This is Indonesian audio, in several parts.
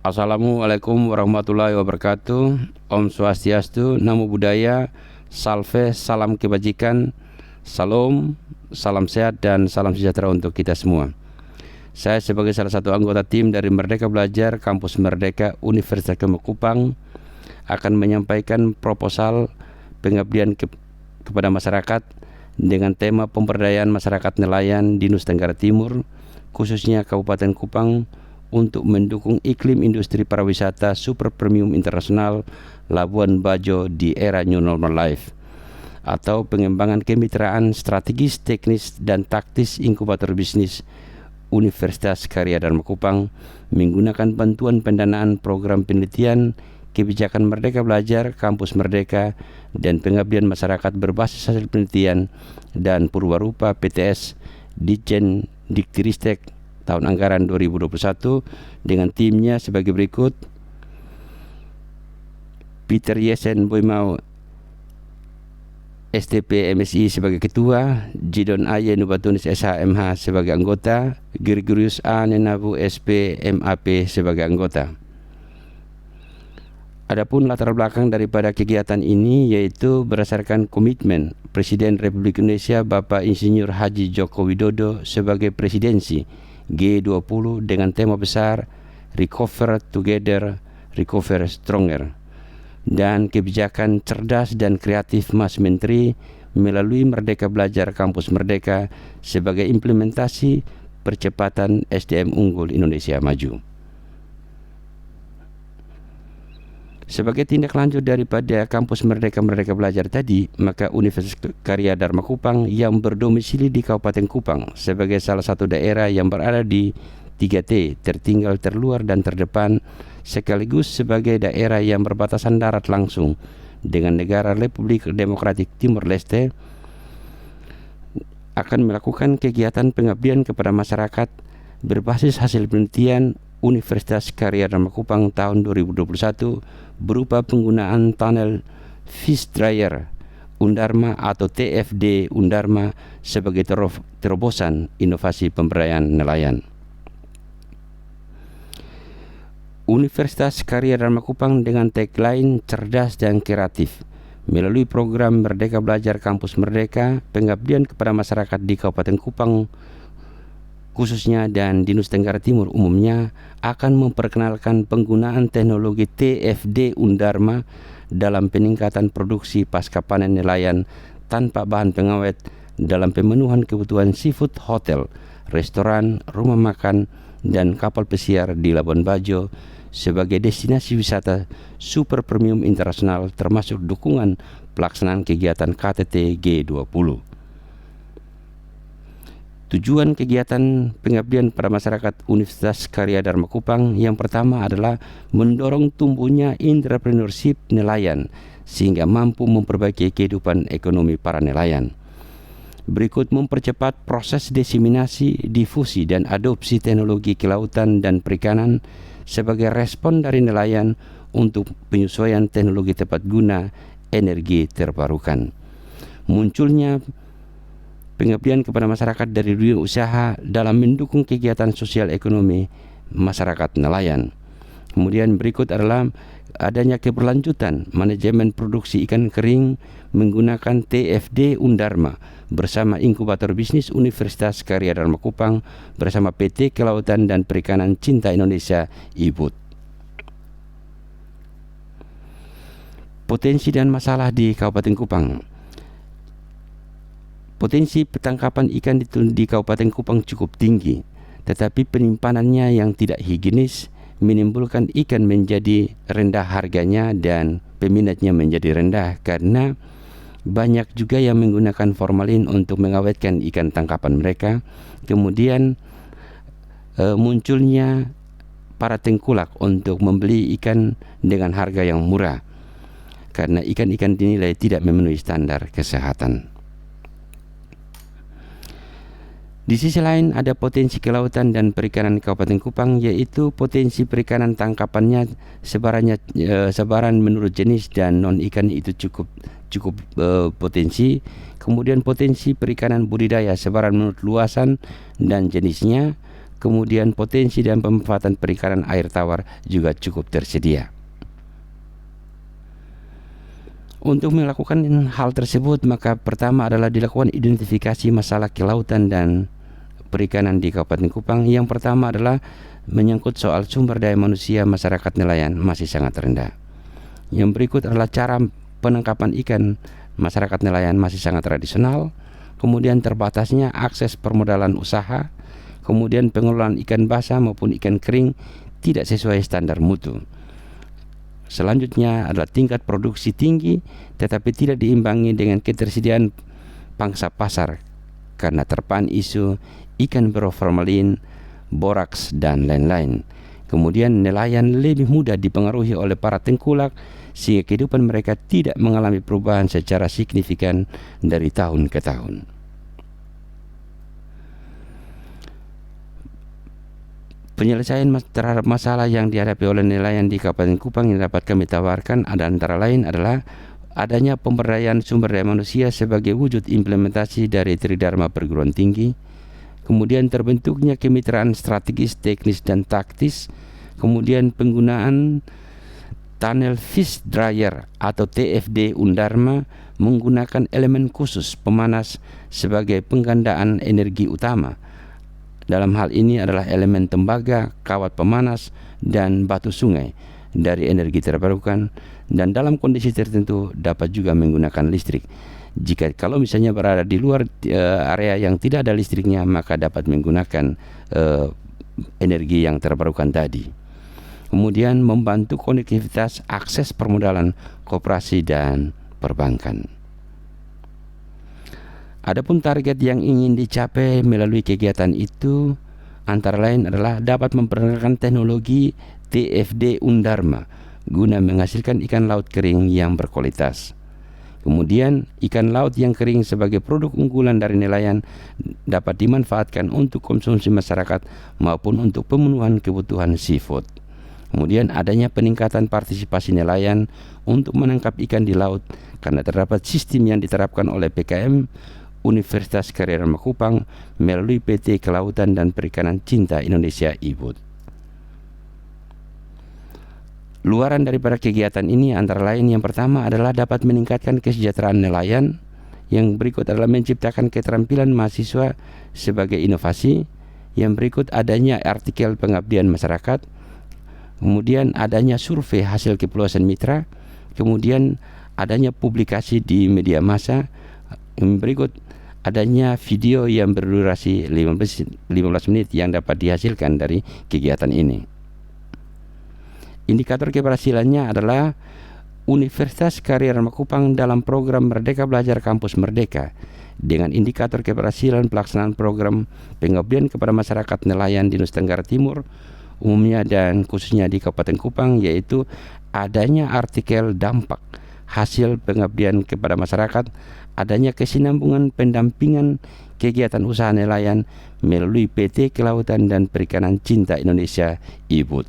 Assalamualaikum warahmatullahi wabarakatuh. Om Swastiastu, Namo Buddhaya, Salve, salam kebajikan, salam, salam sehat dan salam sejahtera untuk kita semua. Saya sebagai salah satu anggota tim dari Merdeka Belajar Kampus Merdeka Universitas Kupang akan menyampaikan proposal pengabdian kepada masyarakat dengan tema pemberdayaan masyarakat nelayan di Nusa Tenggara Timur, khususnya Kabupaten Kupang, untuk mendukung iklim industri pariwisata super premium internasional Labuan Bajo di era New Normal Life, atau pengembangan kemitraan strategis, teknis, dan taktis inkubator bisnis Universitas Karya Dharma Kupang menggunakan bantuan pendanaan program penelitian kebijakan Merdeka Belajar Kampus Merdeka dan pengabdian masyarakat berbasis hasil penelitian dan Purwarupa PTS Ditjen Diktiristek tahun anggaran 2021 dengan timnya sebagai berikut: Peter Yesen Boimau STP MSI sebagai ketua, Jidon Aye Nubatunis SHMH sebagai anggota, Gregorius A Nenabu SP MAP sebagai anggota. Adapun latar belakang daripada kegiatan ini yaitu berdasarkan komitmen Presiden Republik Indonesia Bapak Insinyur Haji Joko Widodo sebagai presidensi G20 dengan tema besar Recover Together, Recover Stronger, dan kebijakan cerdas dan kreatif Mas Menteri melalui Merdeka Belajar Kampus Merdeka sebagai implementasi percepatan SDM unggul Indonesia maju. Sebagai tindak lanjut daripada Kampus Merdeka Belajar tadi, maka Universitas Karya Dharma Kupang yang berdomisili di Kabupaten Kupang sebagai salah satu daerah yang berada di 3T, tertinggal, terluar, dan terdepan, sekaligus sebagai daerah yang berbatasan darat langsung dengan negara Republik Demokratik Timor Leste, akan melakukan kegiatan pengabdian kepada masyarakat berbasis hasil penelitian Universitas Karya Dharma Kupang tahun 2021 berupa penggunaan tunnel fish dryer Undharma atau TFD Undharma sebagai terobosan inovasi pemberdayaan nelayan. Universitas Karya Dharma Kupang dengan tagline cerdas dan kreatif melalui program Merdeka Belajar Kampus Merdeka, pengabdian kepada masyarakat di Kabupaten Kupang khususnya dan di Nusa Tenggara Timur umumnya akan memperkenalkan penggunaan teknologi TFD Undharma dalam peningkatan produksi pasca panen nelayan tanpa bahan pengawet dalam pemenuhan kebutuhan seafood hotel, restoran, rumah makan, dan kapal pesiar di Labuan Bajo sebagai destinasi wisata super premium internasional termasuk dukungan pelaksanaan kegiatan KTT G20. Tujuan kegiatan pengabdian pada masyarakat Universitas Karya Dharma Kupang yang pertama adalah mendorong tumbuhnya entrepreneurship nelayan sehingga mampu memperbaiki kehidupan ekonomi para nelayan. Berikut mempercepat proses diseminasi, difusi, dan adopsi teknologi kelautan dan perikanan sebagai respon dari nelayan untuk penyesuaian teknologi tepat guna energi terbarukan. Munculnya pengabdian kepada masyarakat dari dunia usaha dalam mendukung kegiatan sosial ekonomi masyarakat nelayan. Kemudian berikut adalah adanya keberlanjutan manajemen produksi ikan kering menggunakan TFD Undharma bersama inkubator bisnis Universitas Karya Dharma Kupang bersama PT Kelautan dan Perikanan Cinta Indonesia IBUT. Potensi dan masalah di Kabupaten Kupang. Potensi petangkapan ikan di Kabupaten Kupang cukup tinggi, tetapi penyimpanannya yang tidak higienis menimbulkan ikan menjadi rendah harganya dan peminatnya menjadi rendah karena banyak juga yang menggunakan formalin untuk mengawetkan ikan tangkapan mereka. Kemudian munculnya para tengkulak untuk membeli ikan dengan harga yang murah karena ikan-ikan dinilai tidak memenuhi standar kesehatan. Di sisi lain ada potensi kelautan dan perikanan Kabupaten Kupang, yaitu potensi perikanan tangkapannya sebaran menurut jenis dan non ikan itu cukup potensi. Kemudian potensi perikanan budidaya sebaran menurut luasan dan jenisnya. kemudian potensi dan pemanfaatan perikanan air tawar juga cukup tersedia. Untuk melakukan hal tersebut, maka pertama adalah dilakukan identifikasi masalah kelautan dan perikanan di Kabupaten Kupang. Yang pertama adalah menyangkut soal sumber daya manusia masyarakat nelayan masih sangat rendah. Yang berikut adalah cara penangkapan ikan masyarakat nelayan masih sangat tradisional, kemudian terbatasnya akses permodalan usaha, kemudian pengelolaan ikan basah maupun ikan kering tidak sesuai standar mutu. Selanjutnya adalah tingkat produksi tinggi tetapi tidak diimbangi dengan ketersediaan pangsa pasar karena terpaan isu ikan berformalin, boraks, dan lain-lain. Kemudian nelayan lebih mudah dipengaruhi oleh para tengkulak sehingga kehidupan mereka tidak mengalami perubahan secara signifikan dari tahun ke tahun. Penyelesaian terhadap masalah yang dihadapi oleh nelayan di Kabupaten Kupang yang dapat kami tawarkan ada antara lain adalah adanya pemberdayaan sumber daya manusia sebagai wujud implementasi dari Tridharma perguruan tinggi, kemudian terbentuknya kemitraan strategis, teknis, dan taktis, kemudian penggunaan tunnel fish dryer atau TFD Undharma menggunakan elemen khusus pemanas sebagai penggandaan energi utama. Dalam hal ini adalah elemen tembaga, kawat pemanas, dan batu sungai dari energi terbarukan, dan dalam kondisi tertentu dapat juga menggunakan listrik. Kalau misalnya berada di luar area yang tidak ada listriknya, maka dapat menggunakan energi yang terbarukan tadi. Kemudian membantu konektivitas akses permodalan, koperasi, dan perbankan. Adapun target yang ingin dicapai melalui kegiatan itu antara lain adalah dapat memperkenalkan teknologi TFD Undharma guna menghasilkan ikan laut kering yang berkualitas. Kemudian ikan laut yang kering sebagai produk unggulan dari nelayan dapat dimanfaatkan untuk konsumsi masyarakat maupun untuk pemenuhan kebutuhan seafood. Kemudian adanya peningkatan partisipasi nelayan untuk menangkap ikan di laut karena terdapat sistem yang diterapkan oleh PKM Universitas Karya Dharma Kupang melalui PT Kelautan dan Perikanan Cinta Indonesia IBUT. Luaran daripada kegiatan ini antara lain yang pertama adalah dapat meningkatkan kesejahteraan nelayan, yang berikut adalah menciptakan keterampilan mahasiswa sebagai inovasi, yang berikut adanya artikel pengabdian masyarakat, kemudian adanya survei hasil kepuasan mitra, kemudian adanya publikasi di media massa, yang berikut adanya video yang berdurasi 15 menit yang dapat dihasilkan dari kegiatan ini. Indikator keberhasilannya adalah Universitas Karya Dharma Kupang dalam program Merdeka Belajar Kampus Merdeka dengan indikator keberhasilan pelaksanaan program pengabdian kepada masyarakat nelayan di Nusa Tenggara Timur umumnya dan khususnya di Kabupaten Kupang, yaitu adanya artikel dampak hasil pengabdian kepada masyarakat, adanya kesinambungan pendampingan kegiatan usaha nelayan melalui PT Kelautan dan Perikanan Cinta Indonesia IBUT.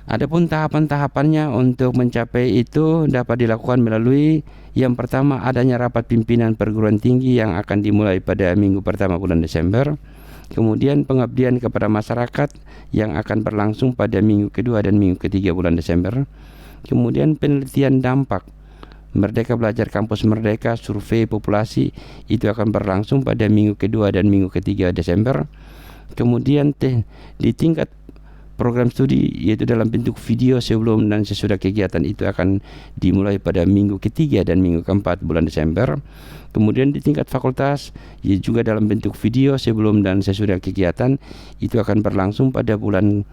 Adapun tahapan-tahapannya untuk mencapai itu dapat dilakukan melalui yang pertama adanya rapat pimpinan perguruan tinggi yang akan dimulai pada minggu pertama bulan Desember. Kemudian pengabdian kepada masyarakat yang akan berlangsung pada minggu kedua dan minggu ketiga bulan Desember. Kemudian penelitian dampak Merdeka Belajar Kampus Merdeka survei populasi itu akan berlangsung pada minggu kedua dan minggu ketiga Desember. Kemudian di tingkat program studi yaitu dalam bentuk video sebelum dan sesudah kegiatan itu akan dimulai pada minggu ketiga dan minggu keempat bulan Desember. Kemudian di tingkat fakultas juga dalam bentuk video sebelum dan sesudah kegiatan itu akan berlangsung pada bulan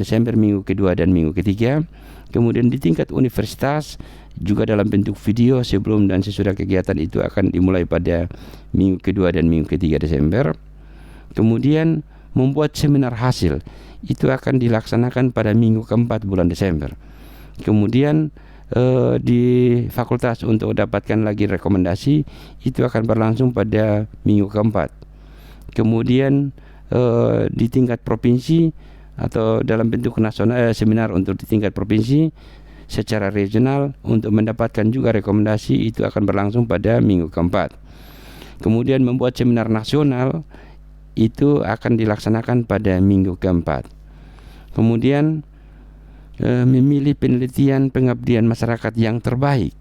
Desember minggu kedua dan minggu ketiga. Kemudian di tingkat universitas juga dalam bentuk video sebelum dan sesudah kegiatan itu akan dimulai pada minggu kedua dan minggu ketiga Desember. Kemudian membuat seminar hasil itu akan dilaksanakan pada minggu keempat bulan Desember. Kemudian di fakultas untuk dapatkan lagi rekomendasi itu akan berlangsung pada minggu keempat. Kemudian di tingkat provinsi atau dalam bentuk nasional seminar untuk di tingkat provinsi secara regional untuk mendapatkan juga rekomendasi itu akan berlangsung pada minggu keempat. Kemudian membuat seminar nasional itu akan dilaksanakan pada minggu keempat. Kemudian memilih penelitian pengabdian masyarakat yang terbaik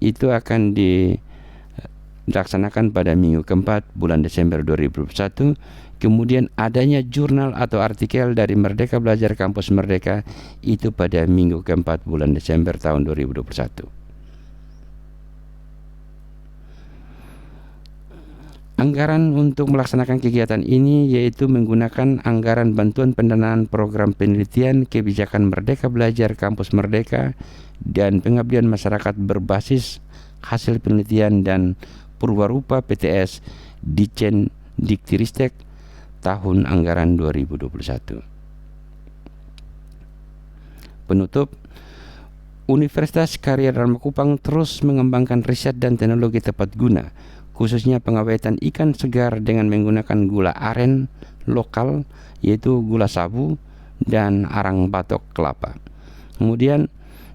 itu akan dilaksanakan pada minggu keempat bulan Desember 2021. Kemudian adanya jurnal atau artikel dari Merdeka Belajar Kampus Merdeka itu pada minggu keempat bulan Desember tahun 2021. Anggaran untuk melaksanakan kegiatan ini yaitu menggunakan anggaran bantuan pendanaan program penelitian kebijakan Merdeka Belajar Kampus Merdeka dan pengabdian masyarakat berbasis hasil penelitian dan purwarupa PTS Ditjen Diktiristek tahun anggaran 2021. Penutup, Universitas Karya Dharma Kupang terus mengembangkan riset dan teknologi tepat guna, khususnya pengawetan ikan segar dengan menggunakan gula aren lokal, yaitu gula sabu dan arang batok kelapa. Kemudian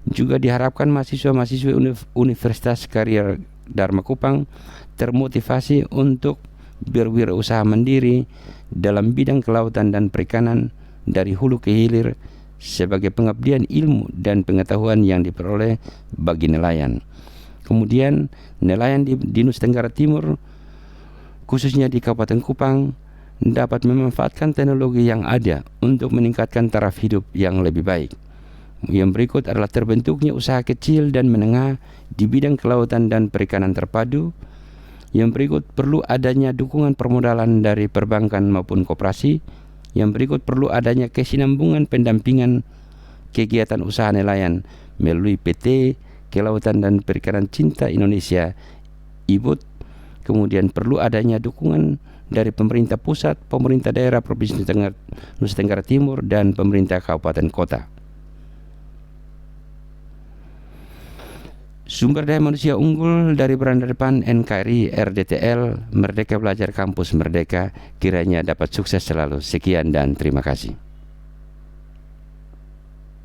juga diharapkan mahasiswa-mahasiswi Universitas Karya Dharma Kupang termotivasi untuk berwirausaha mandiri dalam bidang kelautan dan perikanan dari hulu ke hilir sebagai pengabdian ilmu dan pengetahuan yang diperoleh bagi nelayan. Kemudian nelayan di Nusa Tenggara Timur, khususnya di Kabupaten Kupang, dapat memanfaatkan teknologi yang ada untuk meningkatkan taraf hidup yang lebih baik. Yang berikut adalah terbentuknya usaha kecil dan menengah di bidang kelautan dan perikanan terpadu. Yang berikut perlu adanya dukungan permodalan dari perbankan maupun koperasi. Yang berikut perlu adanya kesinambungan pendampingan kegiatan usaha nelayan melalui PT Kelautan dan Perikanan Cinta Indonesia (IBUT). Kemudian perlu adanya dukungan dari pemerintah pusat, pemerintah daerah Provinsi Nusa Tenggara Timur, dan pemerintah kabupaten kota. Sumber daya manusia unggul dari Beranda Depan NKRI RDTL Merdeka Belajar Kampus Merdeka kiranya dapat sukses selalu. Sekian dan terima kasih.